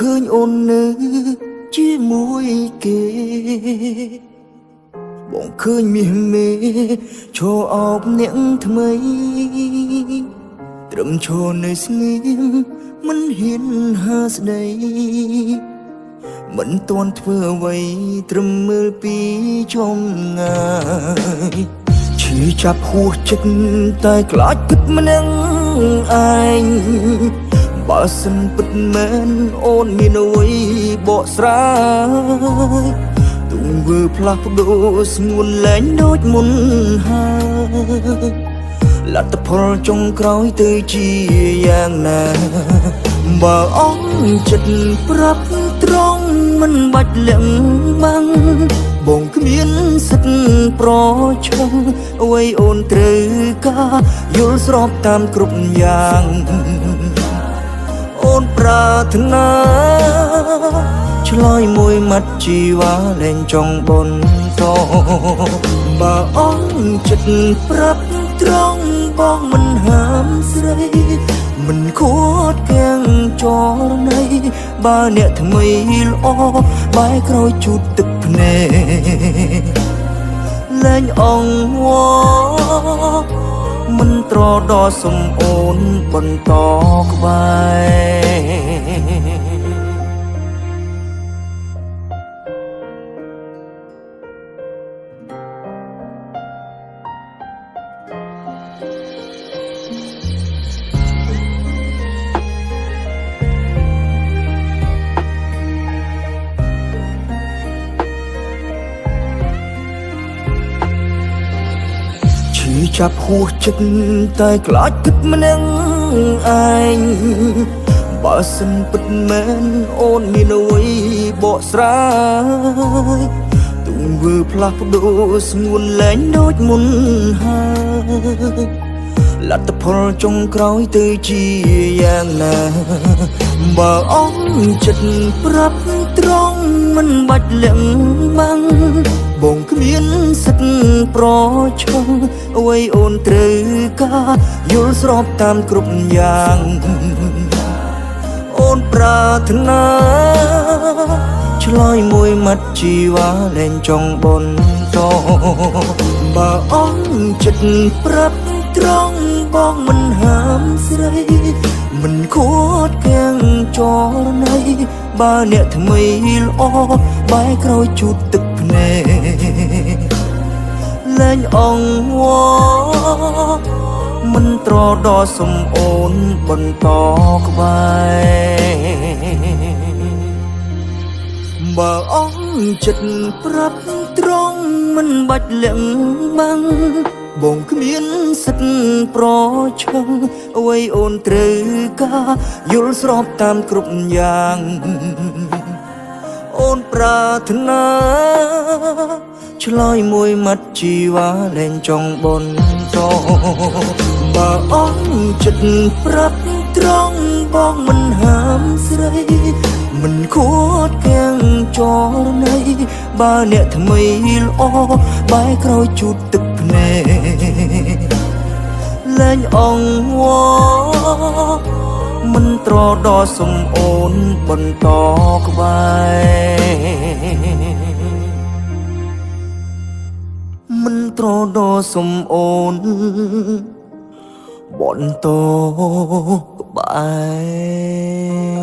ឃើញអូននៅជាមួយគេបងឃើញមាសមេឈរអោបអ្នកថ្មីត្រឹមឈរនៅស្ងៀមមិនហ៊ានហាស្ដីមិនទាន់ធ្វើអ្វីត្រឹមមើលពីចំងាយឈឺចាប់ហួសចិត្តតែខ្លាចគិតម្នាក់ឯងបើសិនពិតមែនអូនមានអ្វីបកស្រាយទង្វើផ្លាស់ប្ដូរស្ងួនលែងដូចមុនហើយលទ្ធផលចុងក្រោយទៅជាយ៉ាងណាបើអងចិត្តប្រាប់ត្រង់មិនបាច់លាក់បាំងបងគ្មានសិទ្ធប្រឆាំងអ្វីអូនត្រូវការយល់ស្របតាមគ្រប់យ៉ាងអូនប្រាថ្នាឆ្លើយមួយម៉ាត់ជីវ៉ាលែងចង់បន្តបើអងចិត្តប្រាប់ត្រង់បងមិនហាមស្រីមិនខួតកាំងចរណៃបើអ្នកថ្មីល្អបែរក្រោយជូតទឹកភ្នែកលែងអង្វរមិនត្រដល់សំអូនបន្តក្បែរចាប់ហួសចិត្តតែខ្លាចគិតម្នាក់ឯងបើសិនពិតមែនអូនមានអ្វីបកស្រាយទង្វើផ្លាស់ប្ដូរស្ងួនលែងដូចមុនហើយលទ្ធផលចុងក្រោយទៅជាយ៉ាងណាបើអងចិត្តប្រាប់ត្រង់មិនបាច់លាក់បាំងបងគ្មានសិទ្ធប្រឆាំងអ្វីអូនត្រូវការយល់ស្របតាមគ្រប់យ៉ាងអូនប្រាថ្នាឆ្លើយមួយម៉ាត់ជីវ៉ាលែងចង់បន្តបើអងចិត្តប្រាប់ត្រង់បងមិនហាមស្រីមិនខួតកាំងចរណៃបើអ្នកថ្មីល្អបែរក្រោយជូតទឹកភ្នែកលែងអង្វរមិនត្រដល់សំអូនបន្តក្បែរបើអងចិត្តប្រាប់ត្រង់មិនបាច់លាក់បាំងបងគ្មានសិទ្ធប្រឆាំងអ្វីអូនត្រូវការយល់ស្របតាមគ្រប់យ៉ាងអូនប្រាថ្នាឆ្លើយមួយម៉ាត់ជីវ៉ាលែងចង់បន្តបើអងចិត្តប្រាប់ត្រង់បងមិនហាមស្រីមិនខួតកាំងចរណៃបើអ្នកថ្មីល្អបែរក្រោយជូតទឹកភ្នែកលែងអង្វរមិនត្រដល់សំអូនបន្តក្បែរមិនត្រដល់សំអូនបន្តក្បែរ